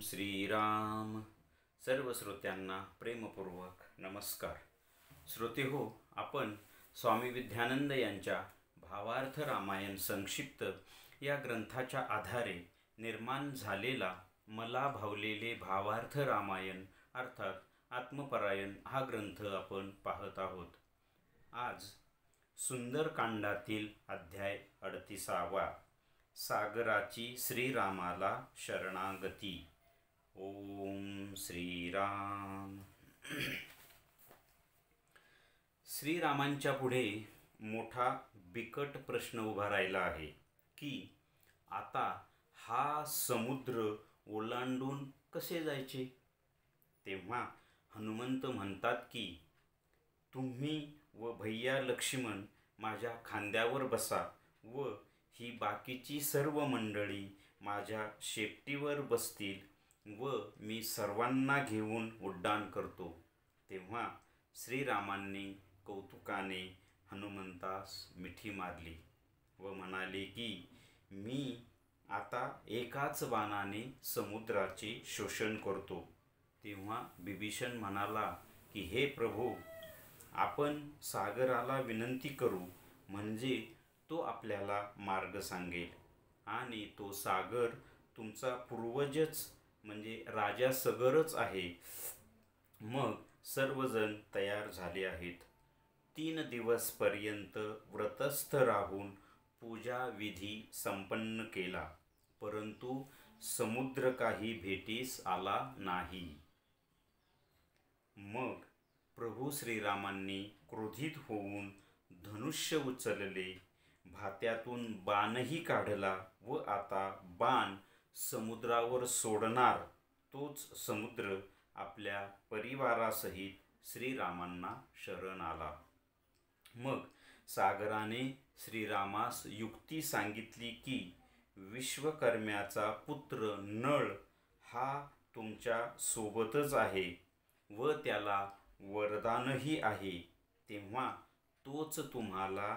श्रीराम. सर्व श्रोत्यांना प्रेमपूर्वक नमस्कार. श्रोते हो, आपण स्वामी विद्यानंद यांच्या भावार्थ रामायण संक्षिप्त या ग्रंथाच्या आधारे निर्माण झालेला मला भावलेले भावार्थ रामायण अर्थात आत्मपरायण हा ग्रंथ आपण पाहत आहोत. आज सुंदरकांडातील अध्याय 38वा, सागराची श्रीरामाला शरणागती. ओम श्रीराम. श्रीरामांच्या पुढे मोठा बिकट प्रश्न उभा राहिला आहे की आता हा समुद्र ओलांडून कसे जायचे. तेव्हा हनुमंत म्हणतात की तुम्ही व भैया लक्ष्मण माझ्या खांद्यावर बसा व ही बाकीची सर्व मंडळी माझ्या शेपटीवर बसतील व मी सर्वांना घेऊन उड्डाण करतो. तेव्हा श्रीरामांनी कौतुकाने हनुमंतास मिठी मारली व म्हणाले की मी आता एकाच बाणाने समुद्राचे शोषण करतो. तेव्हा बिभीषण म्हणाला की हे प्रभू, आपण सागराला विनंती करू म्हणजे तो आपल्याला मार्ग सांगेल आणि तो सागर तुमचा पूर्वजच म्हणजे राजा सगरच आहे. मग सर्वजण तयार झाले आहेत. 3 दिवसपर्यंत व्रतस्थ राहून पूजा विधी संपन्न केला, परंतु समुद्र काही भेटीस आला नाही. मग प्रभू श्रीरामांनी क्रोधित होऊन धनुष्य उचलले, भात्यातून बाणही काढला व आता बाण समुद्रावर सोडणार तोच समुद्र आपल्या परिवारासहित श्रीरामांना शरण आला. मग सागराने श्रीरामास युक्ती सांगितली की विश्वकर्म्याचा पुत्र नळ हा तुमच्या सोबतच आहे व त्याला वरदानही आहे. तेव्हा तोच तुम्हाला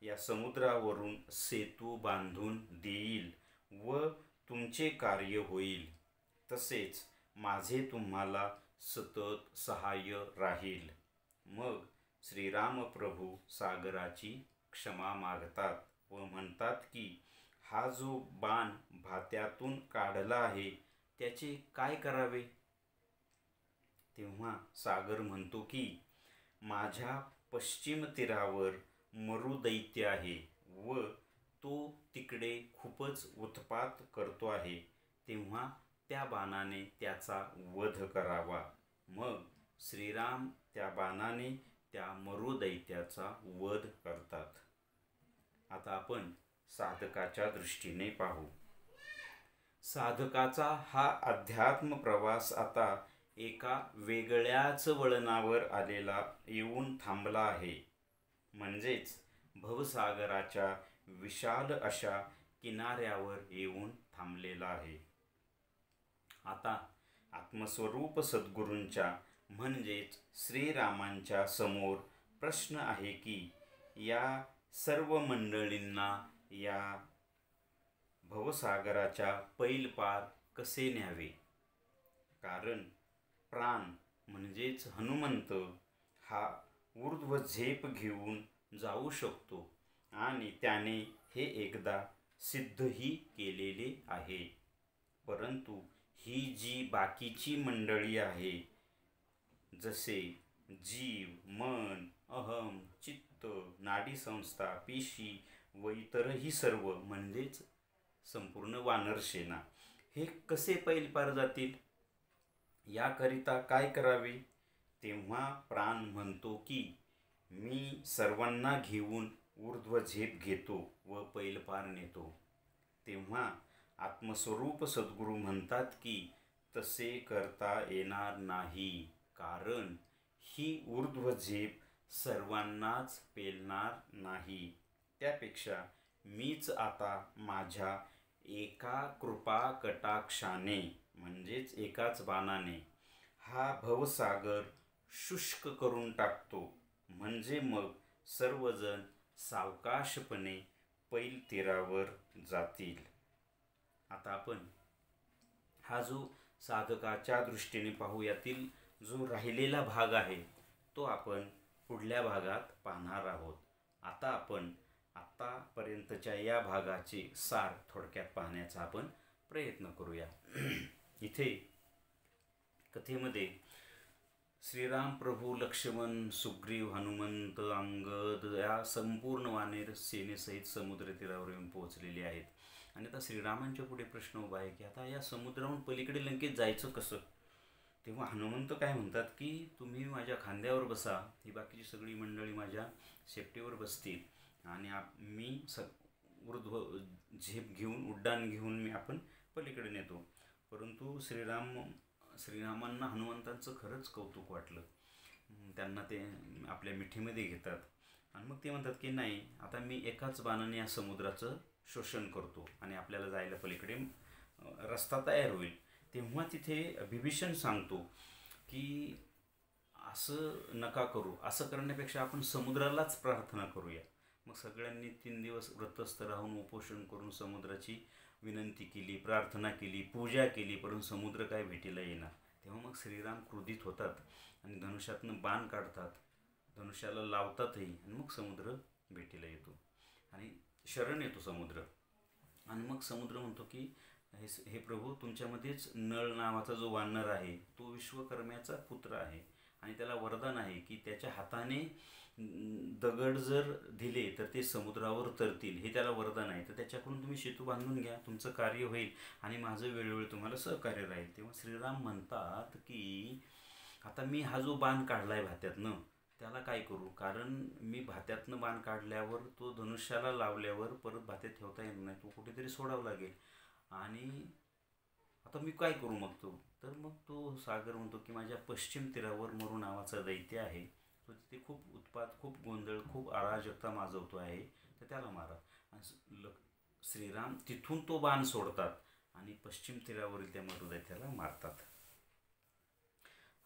या समुद्रावरून सेतू बांधून देईल व तुमचे कार्य होईल. तसेच माझे तुम्हाला सतत सहाय्य राहील. मग श्रीराम प्रभू सागराची क्षमा मागतात व म्हणतात की हा जो बाण भात्यातून काढला आहे त्याचे काय करावे. तेव्हा सागर म्हणतो की माझ्या पश्चिम तीरावर मरुदैत्य आहे व तो तिकडे खूपच उत्पात करतो आहे. तेव्हा त्या बाणाने त्याचा वध करावा. मग श्रीराम त्या बाणाने त्या मरुदैत्याचा वध करतात. आता आपण साधकाच्या दृष्टीने पाहू. साधकाचा हा अध्यात्म प्रवास आता एका वेगळ्याच वळणावर आलेला येऊन थांबला आहे. म्हणजेच भवसागराच्या विशाल अशा किनाऱ्यावर येऊन थांबलेला आहे. आता आत्मस्वरूप सद्गुरूंच्या म्हणजेच श्रीरामांच्या समोर प्रश्न आहे की या सर्व मंडळींना या भवसागराच्या पैल पार कसे न्यावे. कारण प्राण म्हणजेच हनुमंत हा ऊर्ध्व झेप घेऊन जाऊ शकतो आणि त्याने हे एकदा सिद्धही केलेले आहे. परंतु ही जी बाकीची मंडळी आहे, जसे जीव, मन, अहम, चित्त, नाडीसंस्था, पेशी व इतरही सर्व म्हणजेच संपूर्ण वानरसेना, हे कसे पैल पार जातील. याकरिता काय करावे. तेव्हा प्राण म्हणतो की मी सर्वांना घेऊन ऊर्ध्व झेप घेतो व पैल पार नेतो. तेव्हा आत्मस्वरूप सद्गुरू म्हणतात की तसे करता येणार नाही. कारण ही ऊर्ध्व झेप सर्वांनाच पेलणार नाही. त्यापेक्षा मीच आता माझ्या एका कृपा कटाक्षाने म्हणजेच एकाच बाणाने हा भवसागर शुष्क करून टाकतो. म्हणजे मग सर्वजण सावकाशपणे पैल तीरावर जातील. आता आपण हा जो साधकाच्या दृष्टीने पाहू. यातील जो राहिलेला भाग आहे तो आपण पुढल्या भागात पाहणार आहोत. आता आपण आत्तापर्यंतच्या या भागाचे सार थोडक्यात पाहण्याचा आपण प्रयत्न करूया. इथे कथेमध्ये श्रीराम, प्रभू, लक्ष्मण, सुग्रीव, हनुमंत, अंगद या संपूर्ण वानर सेनेसहित समुद्र तीरावर येऊन पोहोचलेले आहेत. आणि आता श्रीरामांच्या पुढे प्रश्न उभा आहे की आता या समुद्राहून पलीकडे लंकेत जायचं कसं. तेव्हा हनुमंत काय म्हणतात की तुम्ही माझ्या खांद्यावर बसा, ही बाकीची सगळी मंडळी माझ्या शेपटीवर बसतील आणि मी ऊर्ध्व झेप घेऊन उड्डाण घेऊन मी आपण पलीकडे नेतो. परंतु श्रीरामांना हनुमंतांचं खरंच कौतुक वाटलं. त्यांना ते आपल्या मिठीमध्ये घेतात आणि मग ते म्हणतात की नाही, आता मी एकाच बाणाने या समुद्राचं शोषण करतो आणि आपल्याला जायला पलीकडे रस्ता तयार होईल. तेव्हा तिथे बिभीषण सांगतो की असं नका करू, असं करण्यापेक्षा आपण समुद्रालाच प्रार्थना करूया. मग सगळ्यांनी 3 दिवस व्रतस्थ राहून उपोषण करून समुद्राची विनंती केली, प्रार्थना केली, पूजा केली, परंतु समुद्र काय भेटीला येणार. तेव्हा मग श्रीराम क्रोधित होतात आणि धनुष्यातनं बाण काढतात, धनुष्याला लावतातही आणि मग समुद्र भेटीला येतो आणि शरण येतो समुद्र. आणि मग समुद्र म्हणतो की हे प्रभू, तुमच्यामध्येच नळ नावाचा जो वानर आहे तो विश्वकर्म्याचा पुत्र आहे आणि त्याला वरदान आहे की त्याच्या हाताने दगड जर दिले तर ते समुद्रावर तरतील, हे त्याला वरदान आहे. तर त्याच्याकडून तुम्ही सेतू बांधून घ्या, तुमचं कार्य होईल आणि माझं वेळोवेळी तुम्हाला सहकार्य राहील. तेव्हा श्रीराम म्हणतात की आता मी हा जो बाण काढलाय भात्यातनं त्याला काय करू, कारण मी भात्यातनं बाण काढल्यावर तो धनुष्याला लावल्यावर परत भात्यात ठेवता येणार नाही, तो कुठेतरी सोडावा लागेल. आणि आता मी काय करू मग तर मग तो सागर म्हणतो की माझ्या पश्चिम तीरावर मरू नावाचा दैत्य आहे, तो तिथे खूप उत्पात, खूप गोंधळ, खूप अराजकता माजवतो आहे, तर त्याला मारा. आणि श्रीराम तिथून तो बाण सोडतात आणि पश्चिम तीरावरील त्या मरुदैत्याला मारतात.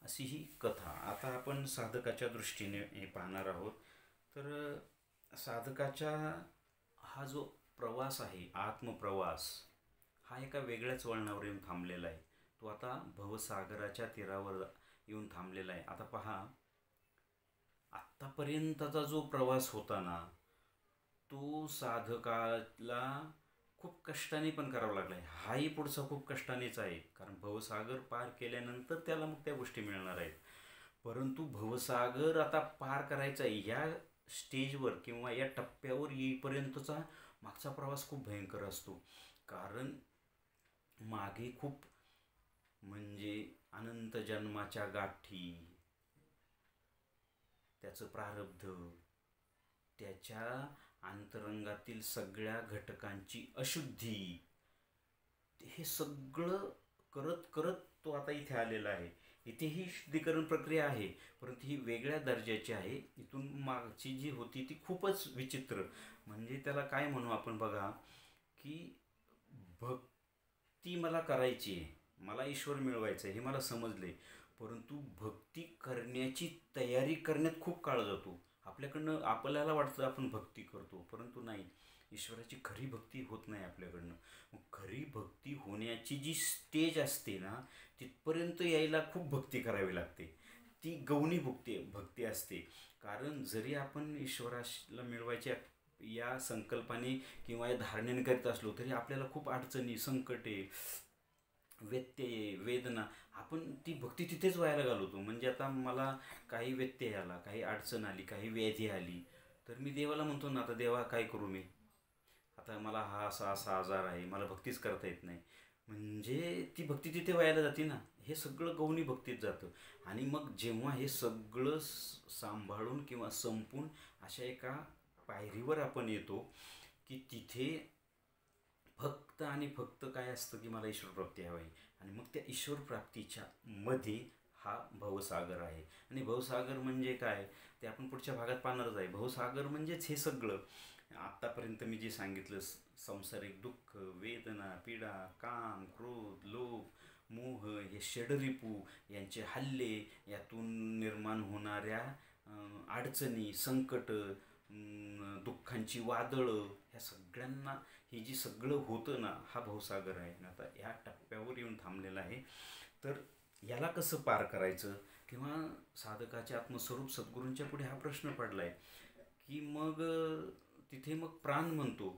अशी ही कथा. आता आपण साधकाच्या दृष्टीने हे पाहणार आहोत. तर साधकाचा हा जो प्रवास आहे, आत्मप्रवास, हा एका वेगळ्याच वळणावर येऊन थांबलेला आहे. तो आता भवसागराच्या तीरावर येऊन थांबलेला आहे. आता पहा, आत्तापर्यंतचा जो प्रवास होता ना, तो साधकाला खूप कष्टाने पण करावा लागला आहे. हाही पुढचा खूप कष्टानेच आहे, कारण भवसागर पार केल्यानंतर त्याला मग त्या गोष्टी मिळणार आहेत. परंतु भवसागर आता पार करायचा आहे, या स्टेजवर किंवा या टप्प्यावर येईपर्यंतचा मागचा प्रवास खूप भयंकर असतो. कारण मागे खूप म्हणजे अनंत जन्माच्या गाठी, त्याचं प्रारब्ध, त्याच्या अंतरंगातील सगळ्या घटकांची अशुद्धी, हे सगळं करत करत तो आता इथे आलेला आहे. इथे ही शुद्धीकरण प्रक्रिया आहे, परंतु ही वेगळ्या दर्जाची आहे. इथून मागची जी होती ती खूपच विचित्र. म्हणजे त्याला काय म्हणू आपण बघा की भक्ती मला करायची आहे, मला ईश्वर मिळवायचं आहे हे मला समजले, परंतु भक्ती करण्याची तयारी करण्यात खूप काळ जातो. आपल्याकडनं आपल्याला वाटतं आपण भक्ती करतो, परंतु नाही, ईश्वराची खरी भक्ती होत नाही आपल्याकडनं. मग खरी भक्ती होण्याची जी स्टेज असते ना, तिथपर्यंत यायला खूप भक्ती करावी लागते. ती गौणी भक्ती असते. कारण जरी आपण ईश्वराला मिळवायच्या या संकल्पाने किंवा या धारणेने करीत असलो तरी आपल्याला खूप अडचणी, संकटे, व्यत्यय, वेदना, आपण ती भक्ती तिथेच व्हायला घालवतो. म्हणजे आता मला काही व्यत्यय आला, काही अडचण आली, काही व्याधी आली, तर मी देवाला म्हणतो ना, आता देवा काय करू मी, आता मला हा असा असा आजार आहे, मला भक्तीच करता येत नाही. म्हणजे ती भक्ती तिथे व्हायला जाते ना, हे सगळं गौणी भक्तीत जातं. आणि मग जेव्हा हे सगळं सांभाळून किंवा संपून अशा एका पायरीवर आपण येतो की तिथे फक्त आणि फक्त काय असतं की मला ईश्वरप्राप्ती हवी, आणि मग त्या ईश्वरप्राप्तीच्या मध्ये हा भवसागर आहे. आणि भवसागर म्हणजे काय ते आपण पुढच्या भागात पाहणारच आहे. भवसागर म्हणजेच हे सगळं आत्तापर्यंत मी जे सांगितलं, सांसारिक दुःख, वेदना, पीडा, काम, क्रोध, लोभ, मोह, हे षडरिपू यांचे हल्ले, यातून निर्माण होणाऱ्या अडचणी, संकट, दुःखांची वादळं, ह्या सगळ्यांना हे जे सगळं होतं ना, हा भवसागर आहे. आता ह्या टप्प्यावर येऊन थांबलेला आहे. तर याला कसं पार करायचं, किंवा साधकाचे आत्मस्वरूप सद्गुरूंच्या पुढे हा प्रश्न पडला आहे की मग तिथे मग प्राण म्हणतो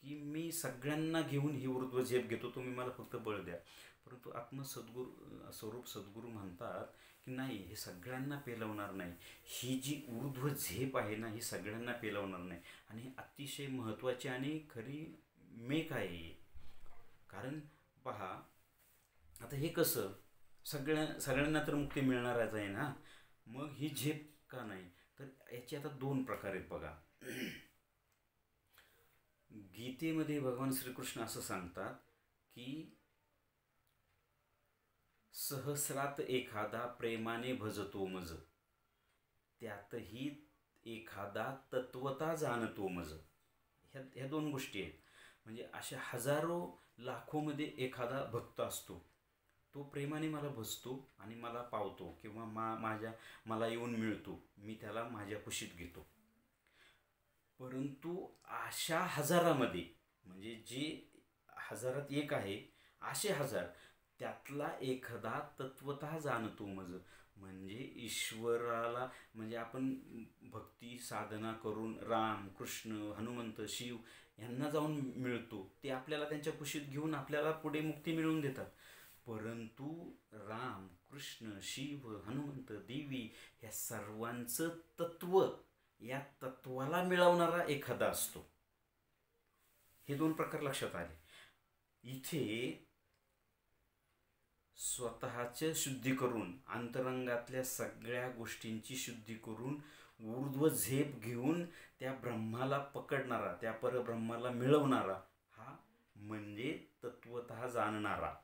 की मी सगळ्यांना घेऊन ही ऊर्ध्व झेप घेतो, तुम्ही मला फक्त बळ द्या. परंतु आत्मसद्गुरू स्वरूप सद्गुरू म्हणतात की नाही, हे सगळ्यांना पेलवणार नाही. ही जी ऊर्ध्व झेप आहे ना, ही सगळ्यांना पेलवणार नाही. आणि ही अतिशय महत्त्वाची आणि खरी मेक आहे. कारण पहा, आता हे कसं, सगळ्यांना तर मुक्ती मिळणारच आहे ना, मग ही झेप का नाही? तर याचे आता दोन प्रकार आहेत बघा. गीतेमध्ये भगवान श्रीकृष्ण असं सांगतात की सहस्रात एखादा प्रेमाने भजतो मज, त्यातही एखादा तत्वता जाणतो मज. ह्या दोन गोष्टी आहेत. म्हणजे अशा हजारो लाखोमध्ये एखादा भक्त असतो, तो प्रेमाने मला भजतो आणि मला पावतो, किंवा मला येऊन मिळतो, मी त्याला माझ्या कुशीत घेतो. परंतु अशा हजारामध्ये, म्हणजे जे हजारात एक आहे, असे हजार, त्यातला एखादा तत्वतः जाणतो मज. म्हणजे ईश्वराला, म्हणजे आपण भक्ती साधना करून राम, कृष्ण, हनुमंत, शिव यांना जाऊन मिळतो, ते आपल्याला त्यांच्या कुशीत घेऊन आपल्याला पुढे मुक्ती मिळवून देतात. परंतु राम, कृष्ण, शिव, हनुमंत, देवी ह्या सर्वांचं तत्व, या तत्वाला मिळवणारा एखादा असतो. हे दोन प्रकार लक्षात आले. इथे स्वतःचे शुद्धी करून, अंतरंगातल्या सगळ्या गोष्टींची शुद्धी करून, ऊर्ध्व झेप घेऊन त्या ब्रह्माला पकडणारा, त्या परब्रह्माला मिळवणारा, हा म्हणजे तत्वतः जाणणारा,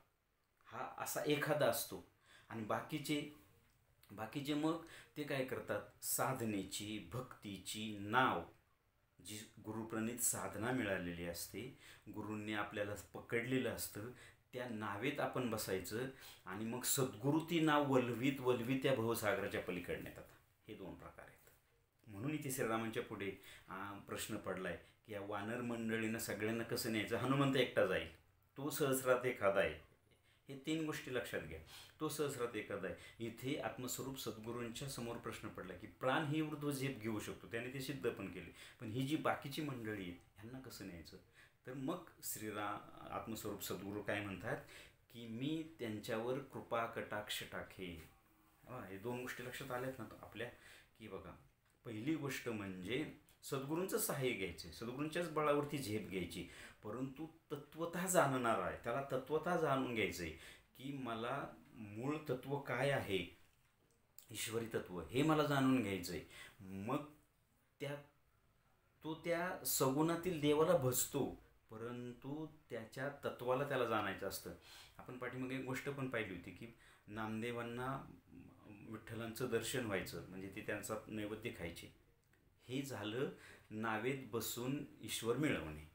हा असा एखादा असतो. आणि बाकीचे मग ते काय करतात, साधनेची, भक्तीची नाव, जी गुरुप्रणित साधना मिळालेली असते, गुरूंनी आपल्याला पकडलेलं असतं, त्या नावेत आपण बसायचं आणि मग सद्गुरू ती नाव वल्हवीत त्या भवसागराच्या पलीकडे नेतात. हे दोन प्रकार आहेत. म्हणून इथे श्रीरामांच्या पुढे प्रश्न पडलाय की या वानर मंडळीनं सगळ्यांना कसं न्यायचं. हनुमंत एकटा जाईल, तो सहस्रात एखादा आहे. हे तीन गोष्टी लक्षात घ्या. तो सहस्रात एखादा आहे. इथे आत्मस्वरूप सद्गुरूंच्या समोर प्रश्न पडला की प्राण ही ऊर्ध्व झेप घेऊ शकतो, त्याने ते सिद्ध पण केले, पण ही जी बाकीची मंडळी आहेत ह्यांना कसं न्यायचं. तर मग आत्मस्वरूप सद्गुरू काय म्हणतात की मी त्यांच्यावर कृपा कटाक्ष टाके. हे दोन गोष्टी लक्षात आल्यात ना आपल्या, की बघा, पहिली गोष्ट म्हणजे सद्गुरूंचं सहाय्य घ्यायचं, सद्गुरूंच्याच बळावरती झेप घ्यायची. परंतु तत्वतः जाणणारा आहे, त्याला तत्वतः जाणून घ्यायचं आहे की मला मूळ तत्व काय आहे, ईश्वरी तत्व, हे मला जाणून घ्यायचं आहे. मग तो त्या सगुणातील देवाला भजतो, परंतु त्याच्या तत्वाला त्याला जाणायचं असतं. आपण पाठीमागे एक गोष्ट पण पाहिली होती की नामदेवांना विठ्ठलांचं दर्शन व्हायचं, म्हणजे ते त्यांचा नैवेद्य खायचे. हे झालं नावेत बसून ईश्वर मिळवणे.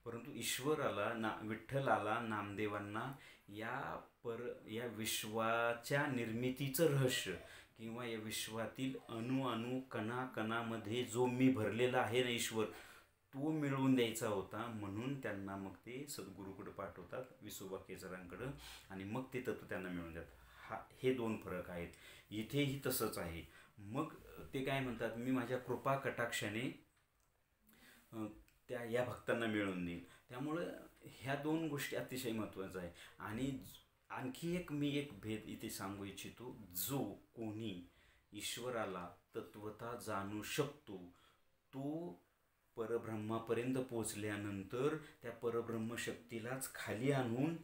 परंतु ईश्वराला, विठ्ठलाला, नामदेवांना या विश्वाच्या निर्मितीचं रहस्य, किंवा या विश्वातील अणु कणाकणामध्ये जो मी भरलेला आहे ना ईश्वर, तो मिळवून द्यायचा होता. म्हणून त्यांना मग ते सद्गुरूकडे पाठवतात, विसोबा केसरांकडं, आणि मग ते तत्व त्यांना मिळवून देतात. हे दोन फरक आहेत. इथेही तसंच आहे. मग ते काय म्हणतात, मी माझ्या कृपा कटाक्षाने या भक्तांना मिळवून देईन. त्यामुळं ह्या दोन गोष्टी अतिशय महत्त्वाच्या आहे. आणि आणखी मी एक भेद इथे सांगू इच्छितो. जो कोणी ईश्वराला तत्वता जाणू शकतो, तो परब्रह्मापर्यंत पोचल्यानंतर त्या परब्रह्म शक्तीलाच खाली आणून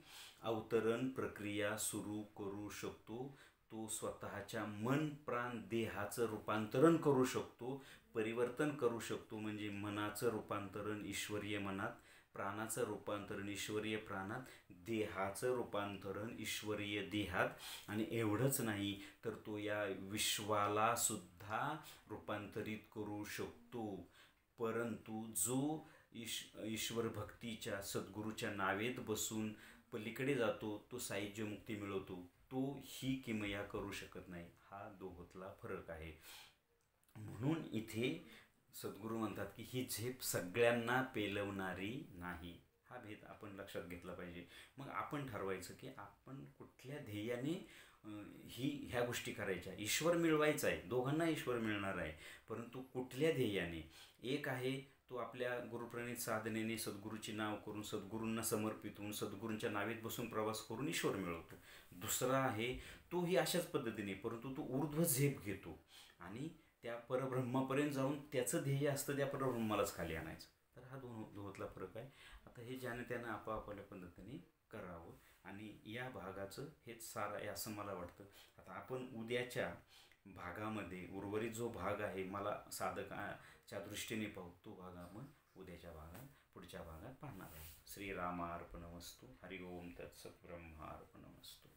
अवतरण प्रक्रिया सुरू करू शकतो. तो स्वतःच्या मन प्राण देहाचं रूपांतरण करू शकतो, परिवर्तन करू शकतो. म्हणजे मनाचं रूपांतरण ईश्वरीय मनात, प्राणाचं रूपांतरण ईश्वरीय प्राणात, देहाचं रूपांतरण ईश्वरीय देहात. आणि एवढंच नाही तर तो या विश्वाला सुद्धा रूपांतरित करू शकतो. परंतु जो ईश्वर भक्तीच्या सद्गुरूच्या नावेत बसून पलीकडे जातो, तो सायुज्य मुक्ती मिळवतो, तो ही किमया करू शकत नाही. हा दोघातला फरक आहे. म्हणून इथे सद्गुरू म्हणतात की ही झेप सगळ्यांना पेलवणारी नाही. हा भेद आपण लक्षात घेतला पाहिजे. मग आपण ठरवायचं की आपण कुठल्या ध्येयाने ह्या गोष्टी करायच्या. ईश्वर मिळवायचा आहे, दोघांना ईश्वर मिळणार आहे, परंतु कुठल्या ध्येयाने. एक आहे तो आपल्या गुरुप्रणित साधनेने सद्गुरूची नाव करून सद्गुरूंना समर्पित होऊन सद्गुरूंच्या नावेत बसून प्रवास करून ईश्वर मिळवतो. दुसरा आहे तोही अशाच पद्धतीने, परंतु तो ऊर्ध्व झेप घेतो आणि त्या परब्रह्मापर्यंत जाऊन त्याचं ध्येय असतं त्या परब्रह्मालाच खाली आणायचं. तर हा दोहोतला फरक आहे. आता हे ज्याने त्यानं आपापल्या पद्धतीने करावं आणि या भागाचं हेच सार आहे असं मला वाटतं. आता आपण उद्याच्या भागामध्ये उर्वरित जो भाग आहे मला साधकाच्या दृष्टीने पाहू, तो भाग आपण उद्याच्या भागात पुढच्या भागात पाहणार आहे. श्रीरामार्पणमस्तु. हरि ओम तत्सत. ब्रह्मार्पणमस्तु.